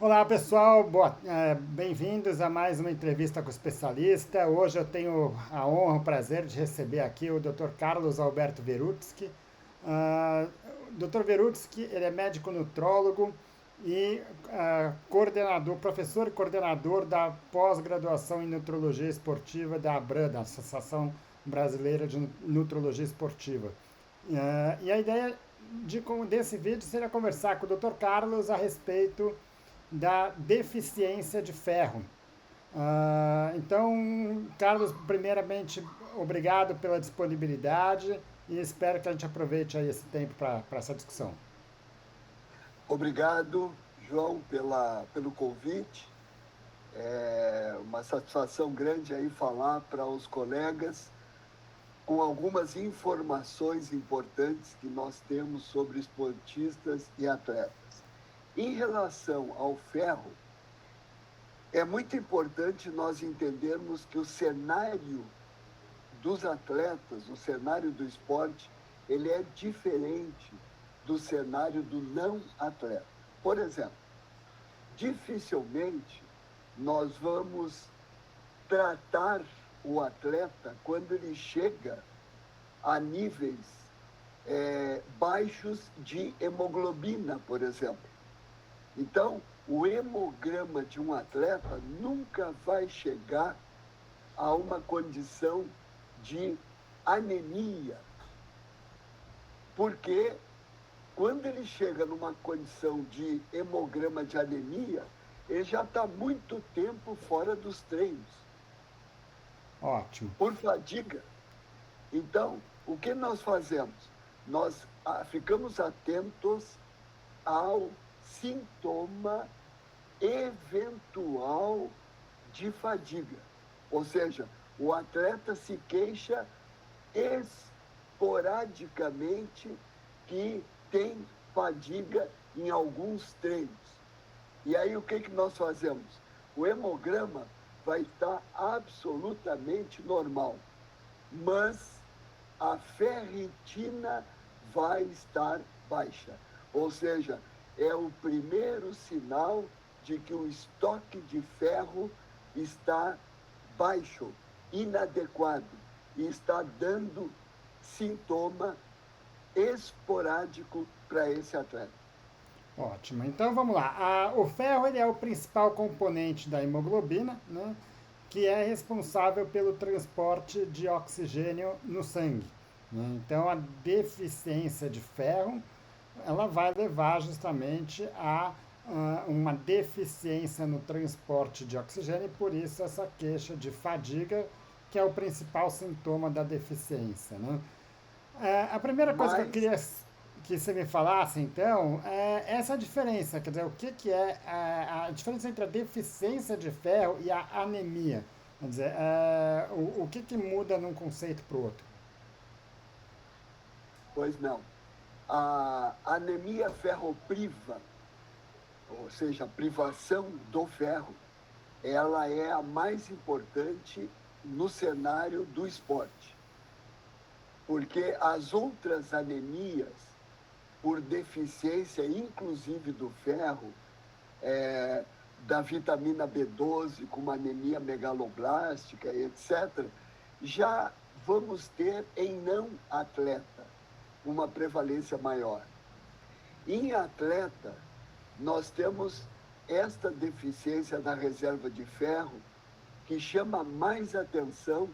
Olá pessoal, bem-vindos a mais uma entrevista com o especialista. Hoje eu tenho a honra, o prazer de receber aqui o Dr. Carlos Alberto Verutsky. Ah, o Dr. Verutsky, ele é médico nutrólogo e coordenador, professor e coordenador da pós-graduação em nutrologia esportiva da ABRAN, da Associação Brasileira de Nutrologia Esportiva. E a ideia desse vídeo seria conversar com o Dr. Carlos a respeito da deficiência de ferro. Então, Carlos, primeiramente, obrigado pela disponibilidade e espero que a gente aproveite aí esse tempo para essa discussão. Obrigado, João, pelo convite. É uma satisfação grande aí falar para os colegas com algumas informações importantes que nós temos sobre esportistas e atletas. Em relação ao ferro, é muito importante nós entendermos que o cenário dos atletas, o cenário do esporte, ele é diferente do cenário do não atleta. Por exemplo, dificilmente nós vamos tratar o atleta quando ele chega a níveis baixos de hemoglobina, por exemplo. Então, o hemograma de um atleta nunca vai chegar a uma condição de anemia, porque quando ele chega numa condição de hemograma de anemia, ele já está muito tempo fora dos treinos. Ótimo. Por fadiga. Então, o que nós fazemos? Nós ficamos atentos ao sintoma eventual de fadiga. Ou seja, o atleta se queixa esporadicamente que tem fadiga em alguns treinos. E aí o que nós fazemos? O hemograma vai estar absolutamente normal, mas a ferritina vai estar baixa. Ou seja, é o primeiro sinal de que o estoque de ferro está baixo, inadequado, e está dando sintoma esporádico para esse atleta. Ótimo. Então vamos lá. O ferro ele é o principal componente da hemoglobina, né, que é responsável pelo transporte de oxigênio no sangue. Né? Então a deficiência de ferro ela vai levar justamente a uma deficiência no transporte de oxigênio e por isso essa queixa de fadiga, que é o principal sintoma da deficiência. Né? A primeira coisa que eu Mas queria que você me falasse, então, é essa diferença, quer dizer, o que é a diferença entre a deficiência de ferro e a anemia? Quer dizer, o que muda num conceito para o outro? pois não. A anemia ferropriva, ou seja, a privação do ferro, ela é a mais importante no cenário do esporte. Porque as outras anemias, por deficiência, inclusive do ferro, da vitamina B12, com uma anemia megaloblástica, etc., já vamos ter em não atleta uma prevalência maior. Em atleta, nós temos esta deficiência da reserva de ferro que chama mais atenção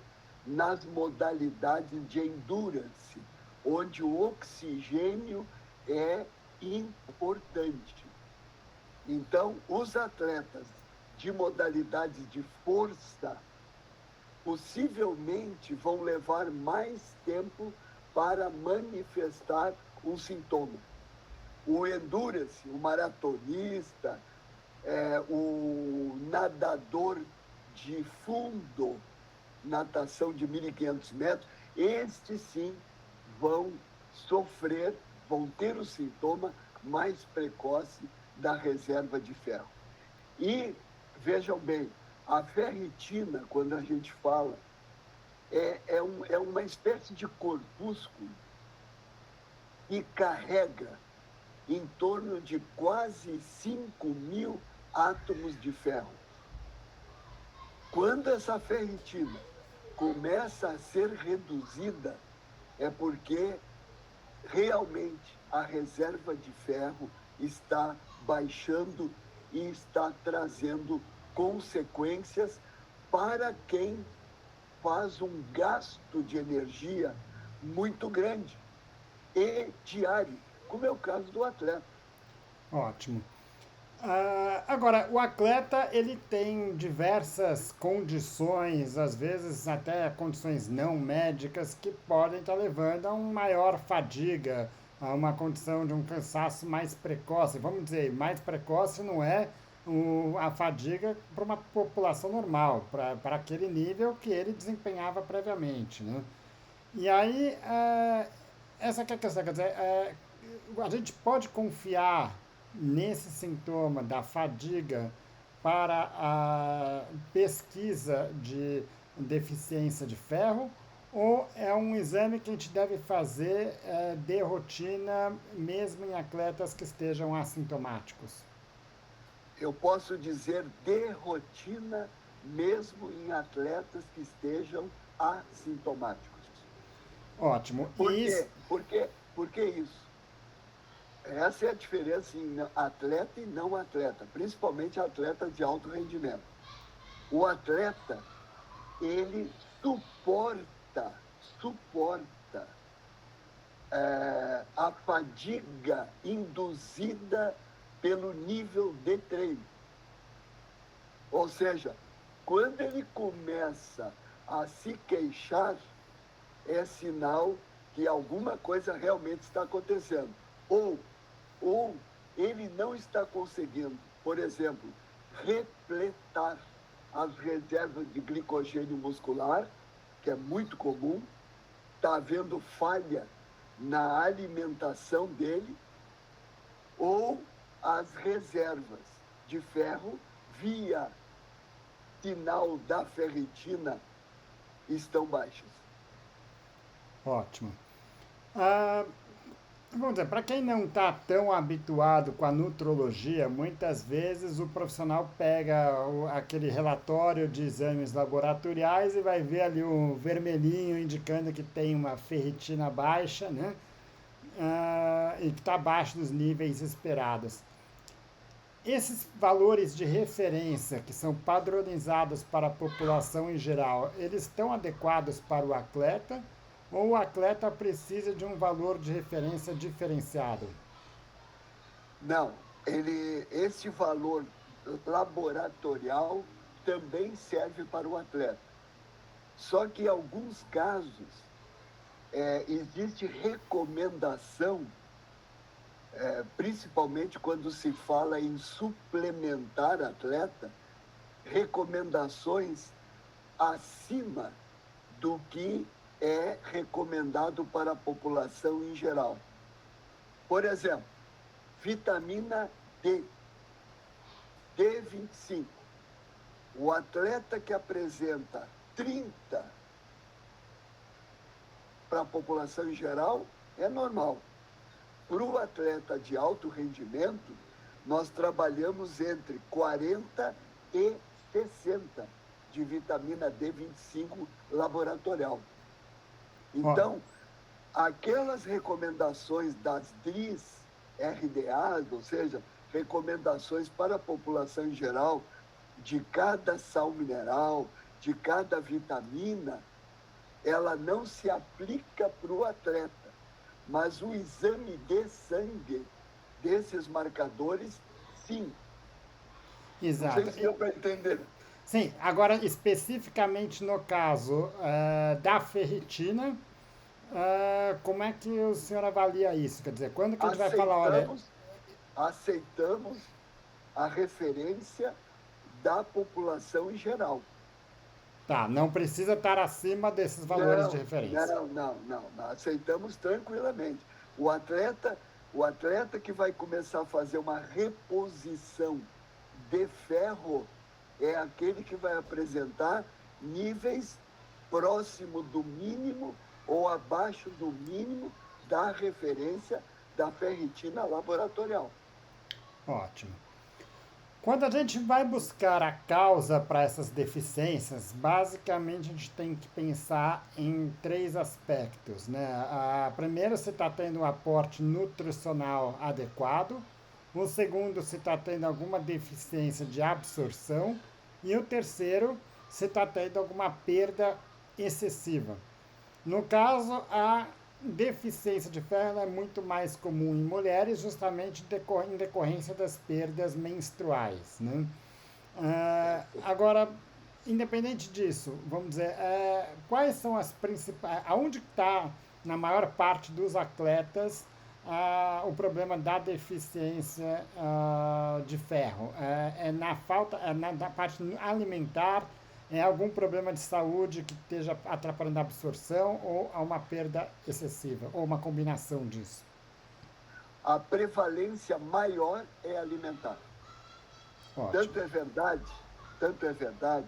nas modalidades de endurance, onde o oxigênio é importante. Então, os atletas de modalidades de força possivelmente vão levar mais tempo para manifestar um sintoma. O endurance, o maratonista, o nadador de fundo, natação de 1.500 metros, estes sim vão sofrer, vão ter o sintoma mais precoce da reserva de ferro. E, vejam bem, a ferritina, quando a gente fala, é uma espécie de corpúsculo que carrega em torno de quase 5.000 átomos de ferro. Quando essa ferritina começa a ser reduzida, é porque realmente a reserva de ferro está baixando e está trazendo consequências para quem faz um gasto de energia muito grande e diário, como é o caso do atleta. Ótimo. Agora, o atleta ele tem diversas condições, às vezes até condições não médicas, que podem estar levando a uma maior fadiga, a uma condição de um cansaço mais precoce. Vamos dizer, mais precoce não é a fadiga para uma população normal, para aquele nível que ele desempenhava previamente, né? E aí, essa que é a questão, quer dizer, a gente pode confiar nesse sintoma da fadiga para a pesquisa de deficiência de ferro, ou é um exame que a gente deve fazer de rotina, mesmo em atletas que estejam assintomáticos? Eu posso dizer de rotina, mesmo em atletas que estejam assintomáticos. Ótimo. Por quê? Por que isso? Essa é a diferença em atleta e não atleta, principalmente atleta de alto rendimento. O atleta, ele suporta a fadiga induzida pelo nível de treino. Ou seja, quando ele começa a se queixar, é sinal que alguma coisa realmente está acontecendo. Ou ele não está conseguindo, por exemplo, repletar as reservas de glicogênio muscular, que é muito comum, está havendo falha na alimentação dele, ou as reservas de ferro via sinal da ferritina estão baixas. Ótimo. Ah, Vamos dizer, para quem não está tão habituado com a nutrologia, muitas vezes o profissional pega aquele relatório de exames laboratoriais e vai ver ali um vermelhinho indicando que tem uma ferritina baixa, né? E que está abaixo dos níveis esperados. Esses valores de referência, que são padronizados para a população em geral, eles estão adequados para o atleta? Ou o atleta precisa de um valor de referência diferenciado? Não, esse valor laboratorial também serve para o atleta. Só que em alguns casos existe recomendação, principalmente quando se fala em suplementar atleta, recomendações acima do que é recomendado para a população em geral. Por exemplo, vitamina D, D25. O atleta que apresenta 30 para a população em geral é normal. Para o atleta de alto rendimento, nós trabalhamos entre 40 e 60 de vitamina D25 laboratorial. Então, aquelas recomendações das DRIs, RDAs, ou seja, recomendações para a população em geral, de cada sal mineral, de cada vitamina, ela não se aplica para o atleta, mas o exame de sangue desses marcadores, sim. Exato. Não sei se deu para entender. Sim, agora especificamente no caso da ferritina, como é que o senhor avalia isso? Quer dizer, quando que a gente vai falar, olha... Aceitamos a referência da população em geral. Tá, não precisa estar acima desses valores de referência. Não. Aceitamos tranquilamente. O atleta que vai começar a fazer uma reposição de ferro é aquele que vai apresentar níveis próximo do mínimo ou abaixo do mínimo da referência da ferritina laboratorial. Ótimo. Quando a gente vai buscar a causa para essas deficiências, basicamente a gente tem que pensar em três aspectos, né? Primeiro, se está tendo um aporte nutricional adequado. O segundo, se está tendo alguma deficiência de absorção. E o terceiro, se está tendo alguma perda excessiva. No caso, a deficiência de ferro é muito mais comum em mulheres, justamente em decorrência das perdas menstruais, né? Certo? Agora, independente disso, vamos dizer, quais são as principais. Aonde está, na maior parte dos atletas, o problema da deficiência de ferro? É na falta, na parte alimentar, é algum problema de saúde que esteja atrapalhando a absorção ou há uma perda excessiva, ou uma combinação disso? A prevalência maior é alimentar. Ótimo. Tanto é verdade, tanto é verdade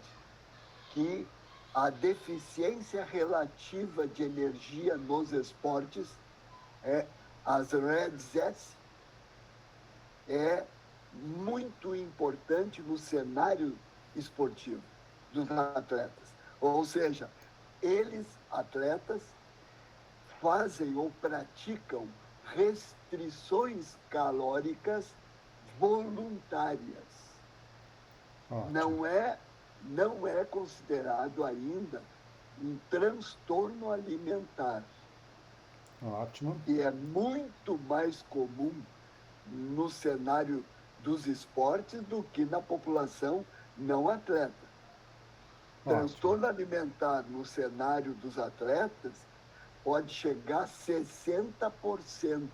que a deficiência relativa de energia nos esportes, é, as REDS, é muito importante no cenário esportivo dos atletas. Ou seja, eles, atletas, fazem ou praticam restrições calóricas voluntárias. Ótimo. Não é considerado ainda um transtorno alimentar, Ótimo. e é muito mais comum no cenário dos esportes do que na população não atleta. Ótimo. Transtorno alimentar no cenário dos atletas pode chegar a 60%.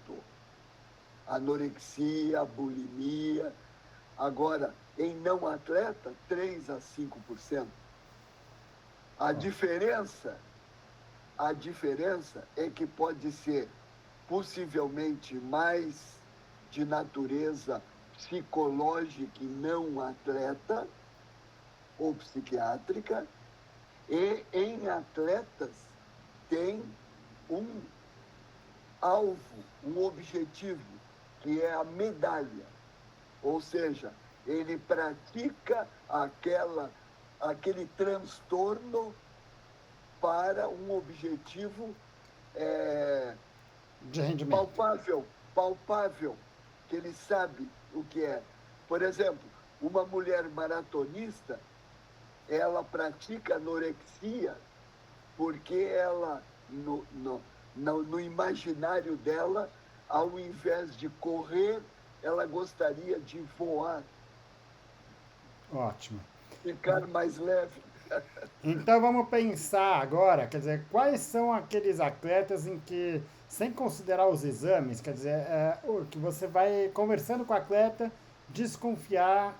Anorexia, bulimia. Agora, em não atleta, 3 a 5%. A diferença, a diferença é que pode ser possivelmente mais de natureza psicológica e não atleta ou psiquiátrica, e em atletas tem um alvo, um objetivo, que é a medalha. Ou seja, ele pratica aquele transtorno para um objetivo De rendimento. palpável, que ele sabe o que é. Por exemplo, uma mulher maratonista, ela pratica anorexia porque ela, no imaginário dela, ao invés de correr, ela gostaria de voar, Ótimo. ficar mais leve. Então vamos pensar agora, quer dizer, quais são aqueles atletas em que, sem considerar os exames, quer dizer, que você vai conversando com o atleta, desconfiar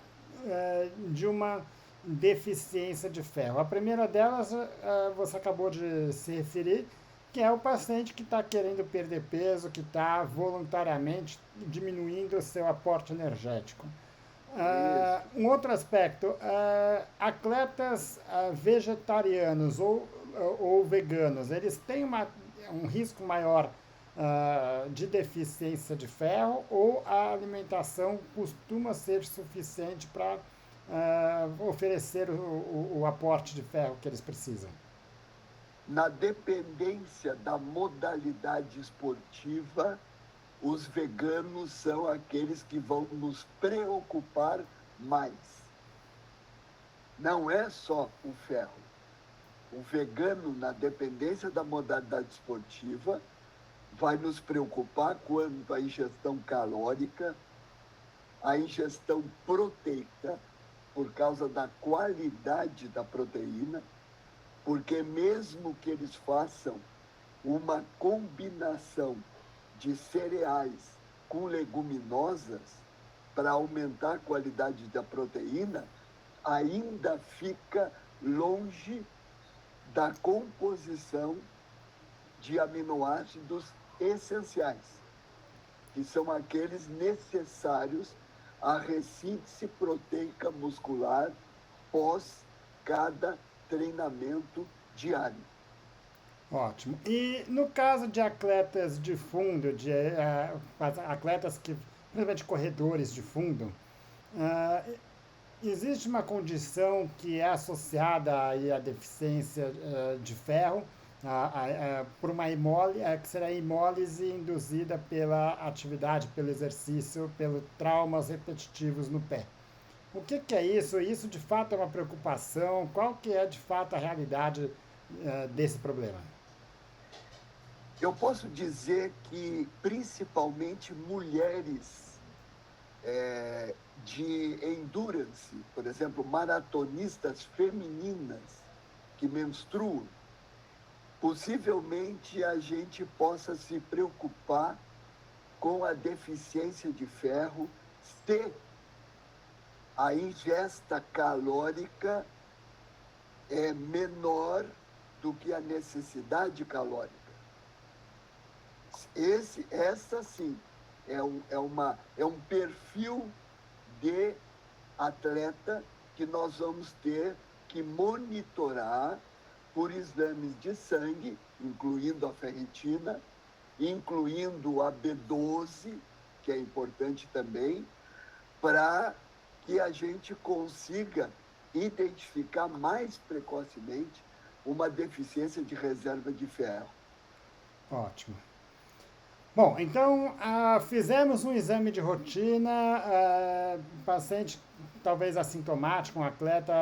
de uma deficiência de ferro. A primeira delas, você acabou de se referir, que é o paciente que está querendo perder peso, que está voluntariamente diminuindo o seu aporte energético. Isso. Um outro aspecto, atletas vegetarianos ou veganos, eles têm um risco maior de deficiência de ferro ou a alimentação costuma ser suficiente para oferecer o aporte de ferro que eles precisam? Na dependência da modalidade esportiva, os veganos são aqueles que vão nos preocupar mais. Não é só o ferro. O vegano, na dependência da modalidade esportiva, vai nos preocupar quanto à ingestão calórica, a ingestão proteica, por causa da qualidade da proteína, porque mesmo que eles façam uma combinação de cereais com leguminosas para aumentar a qualidade da proteína, ainda fica longe da composição de aminoácidos essenciais, que são aqueles necessários à ressíntese proteica muscular pós cada treinamento diário. Ótimo. E no caso de atletas de fundo, atletas que, principalmente corredores de fundo, Ah, existe uma condição que é associada aí à deficiência de ferro, por uma que será a hemólise induzida pela atividade, pelo exercício, pelo traumas repetitivos no pé. O que é isso? Isso de fato é uma preocupação? Qual que é de fato a realidade desse problema? Eu posso dizer que principalmente mulheres de endurance, por exemplo, maratonistas femininas que menstruam, possivelmente a gente possa se preocupar com a deficiência de ferro se a ingesta calórica é menor do que a necessidade calórica. Essa sim é um perfil de atleta que nós vamos ter que monitorar por exames de sangue, incluindo a ferritina, incluindo a B12, que é importante também, para que a gente consiga identificar mais precocemente uma deficiência de reserva de ferro. Ótimo. Bom, então fizemos um exame de rotina, paciente talvez assintomático, um atleta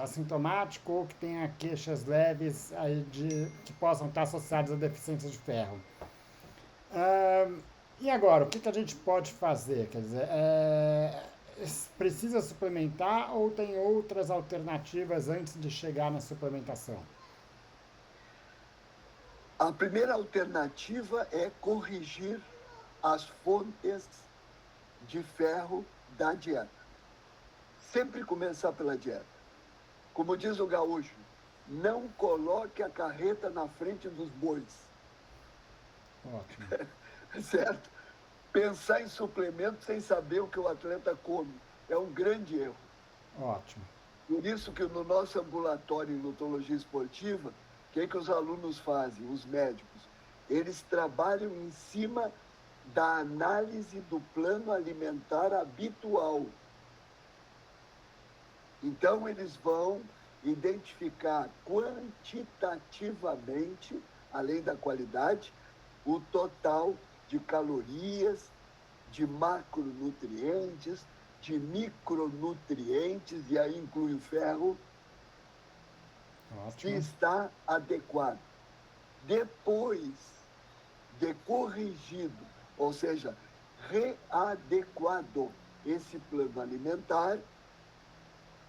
assintomático ou que tenha queixas leves aí que possam estar associadas a deficiência de ferro. Ah, e agora, o que a gente pode fazer? Quer dizer, precisa suplementar ou tem outras alternativas antes de chegar na suplementação? A primeira alternativa é corrigir as fontes de ferro da dieta. Sempre começar pela dieta. Como diz o gaúcho, não coloque a carreta na frente dos bois. Ótimo. Certo? Pensar em suplemento sem saber o que o atleta come é um grande erro. Ótimo. Por isso que no nosso ambulatório em nutologia esportiva, o que os alunos fazem, os médicos? Eles trabalham em cima da análise do plano alimentar habitual. Então, eles vão identificar quantitativamente, além da qualidade, o total de calorias, de macronutrientes, de micronutrientes, e aí inclui o ferro, se está adequado. Depois de corrigido, ou seja, readequado esse plano alimentar,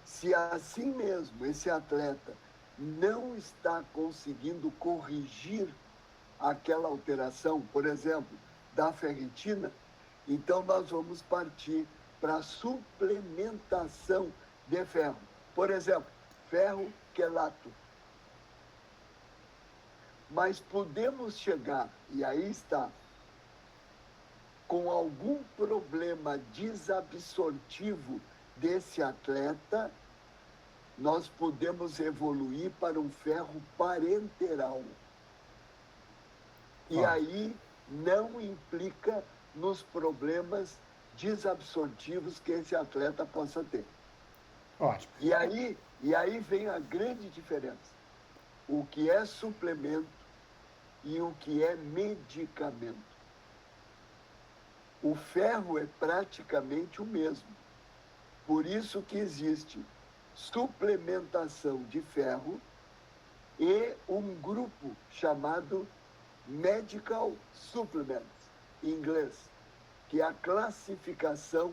se assim mesmo esse atleta não está conseguindo corrigir aquela alteração, por exemplo, da ferritina, então nós vamos partir para a suplementação de ferro. Por exemplo, ferro quelato. Mas podemos chegar, e aí está, com algum problema desabsortivo desse atleta, nós podemos evoluir para um ferro parenteral. E aí não implica nos problemas desabsortivos que esse atleta possa ter. Ótimo. E aí vem a grande diferença. O que é suplemento e o que é medicamento. O ferro é praticamente o mesmo. Por isso que existe suplementação de ferro e um grupo chamado Medical Supplements, em inglês, que é a classificação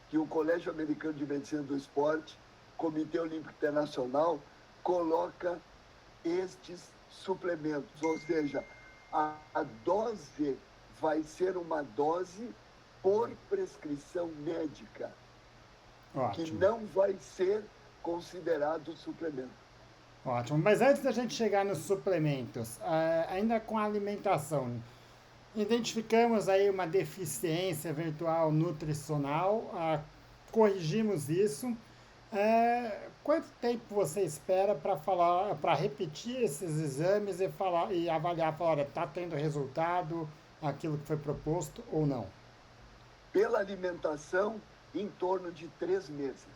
que o Colégio Americano de Medicina do Esporte, Comitê Olímpico Internacional, coloca estes suplementos, ou seja, a dose vai ser uma dose por prescrição médica, que não vai ser considerado suplemento. Ótimo, mas antes da gente chegar nos suplementos, ainda com a alimentação, identificamos aí uma deficiência eventual nutricional, corrigimos isso. Quanto tempo você espera para repetir esses exames e avaliar, falar, está tendo resultado aquilo que foi proposto ou não? Pela alimentação, em torno de 3 meses.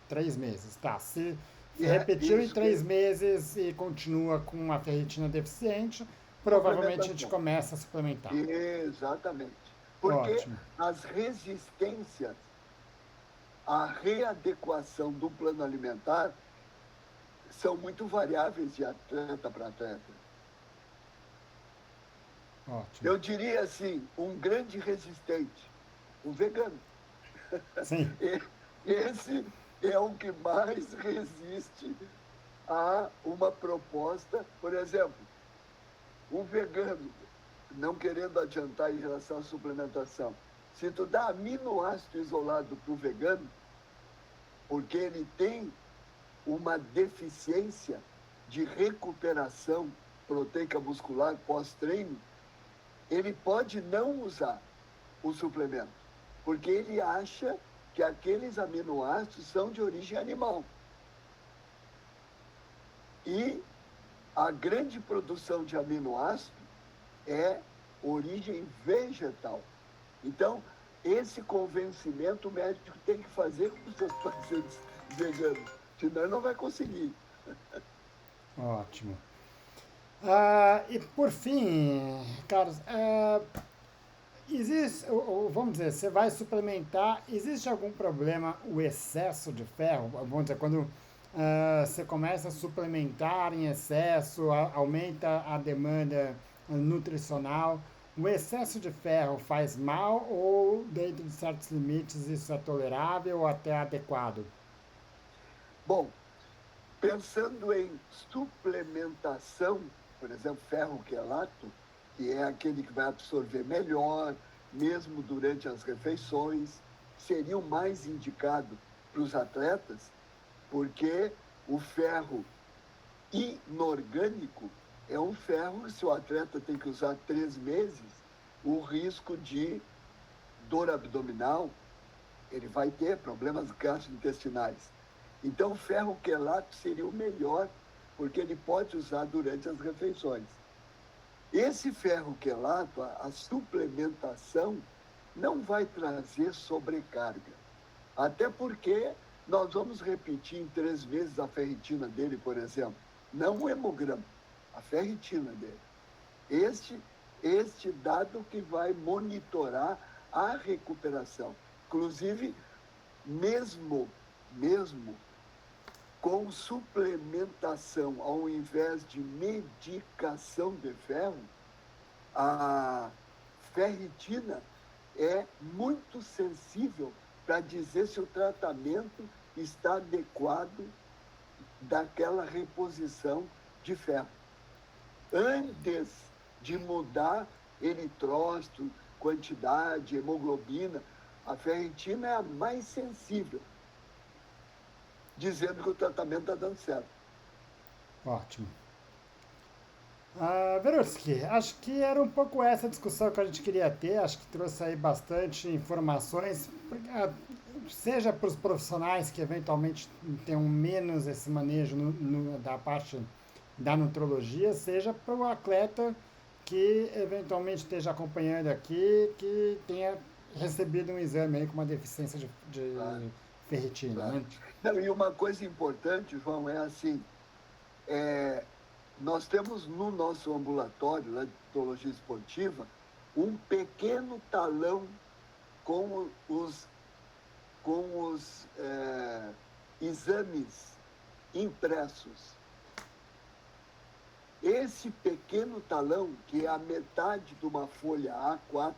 3 meses, tá. Se E é repetiu em isso que 3 meses e continua com a ferritina deficiente, provavelmente a gente suplementação. começa a suplementar. Exatamente. Porque Ótimo. as resistências à readequação do plano alimentar são muito variáveis de atleta para atleta. Ótimo. Eu diria assim, um grande resistente, o vegano. Sim. Esse é o que mais resiste a uma proposta. Por exemplo, um vegano, não querendo adiantar em relação à suplementação, se tu dá aminoácido isolado para o vegano, porque ele tem uma deficiência de recuperação proteica muscular pós-treino, ele pode não usar o suplemento, porque ele acha que aqueles aminoácidos são de origem animal. E a grande produção de aminoácido é origem vegetal. Então, esse convencimento o médico tem que fazer com os seus pacientes veganos, senão ele não vai conseguir. Ótimo. E por fim, Carlos, existe, vamos dizer, você vai suplementar, existe algum problema o excesso de ferro? Vamos dizer, quando você começa a suplementar em excesso, aumenta a demanda nutricional, o excesso de ferro faz mal ou dentro de certos limites isso é tolerável ou até adequado? Bom, pensando em suplementação, por exemplo, ferro quelato, que é aquele que vai absorver melhor, mesmo durante as refeições, seria o mais indicado para os atletas, porque o ferro inorgânico é um ferro que, se o atleta tem que usar 3 meses, o risco de dor abdominal, ele vai ter problemas gastrointestinais. Então, o ferro quelato seria o melhor, porque ele pode usar durante as refeições. Esse ferro quelato, a suplementação, não vai trazer sobrecarga. Até porque nós vamos repetir em 3 meses a ferritina dele, por exemplo. Não o hemograma, a ferritina dele. Este dado que vai monitorar a recuperação. Inclusive, mesmo com suplementação ao invés de medicação de ferro, a ferritina é muito sensível para dizer se o tratamento está adequado daquela reposição de ferro. Antes de mudar eritrócito, quantidade, hemoglobina, a ferritina é a mais sensível, dizendo que o tratamento está dando certo. Ótimo. Verutsky, acho que era um pouco essa discussão que a gente queria ter, acho que trouxe aí bastante informações, seja para os profissionais que eventualmente tenham menos esse manejo da parte da nutrologia, seja para o atleta que eventualmente esteja acompanhando aqui, que tenha recebido um exame aí com uma deficiência de Claro, ferritina, claro. né? Não, e uma coisa importante, João, é assim, nós temos no nosso ambulatório lá de nutrologia esportiva um pequeno talão com os exames impressos. Esse pequeno talão, que é a metade de uma folha A4,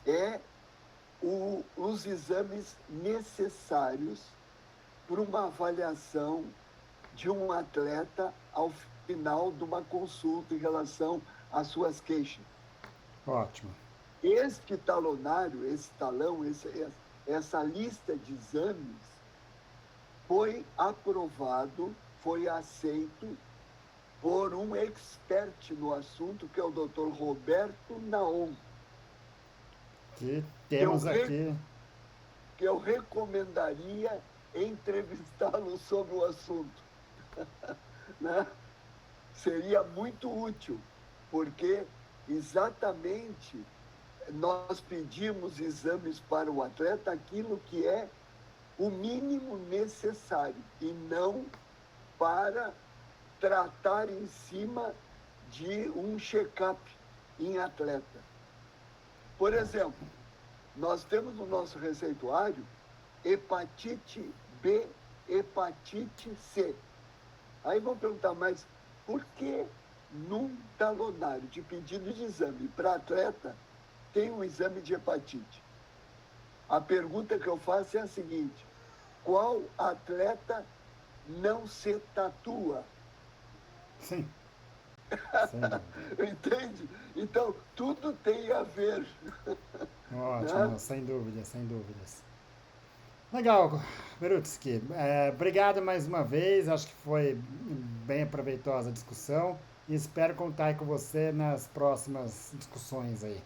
é os exames necessários para uma avaliação de um atleta ao final de uma consulta em relação às suas queixas. Ótimo. Este talonário, esse talão, essa lista de exames foi aprovado, foi aceito por um expert no assunto, que é o Dr. Roberto Naon, Que temos aqui. que eu recomendaria entrevistá-lo sobre o assunto. Né? Seria muito útil, porque exatamente nós pedimos exames para o atleta aquilo que é o mínimo necessário e não para tratar em cima de um check-up em atleta. Por exemplo, nós temos no nosso receituário hepatite B, hepatite C. Aí vão perguntar, mas por que num talonário de pedido de exame para atleta tem um exame de hepatite? A pergunta que eu faço é a seguinte: qual atleta não se tatua? Sim, sem dúvida. Entende? Então, tudo tem a ver. Né? Ótimo, sem dúvidas, sem dúvidas. Legal, Berutsky. Obrigado mais uma vez. Acho que foi bem proveitosa a discussão e espero contar aí com você nas próximas discussões aí.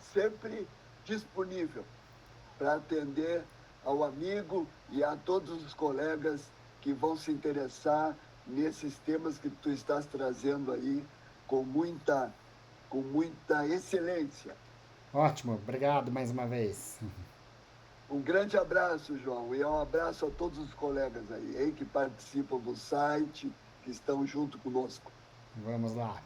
Sempre disponível para atender ao amigo e a todos os colegas que vão se interessar nesses temas que tu estás trazendo aí com muita excelência. Ótimo, obrigado mais uma vez. Um grande abraço, João, e um abraço a todos os colegas aí que participam do site, que estão junto conosco. Vamos lá.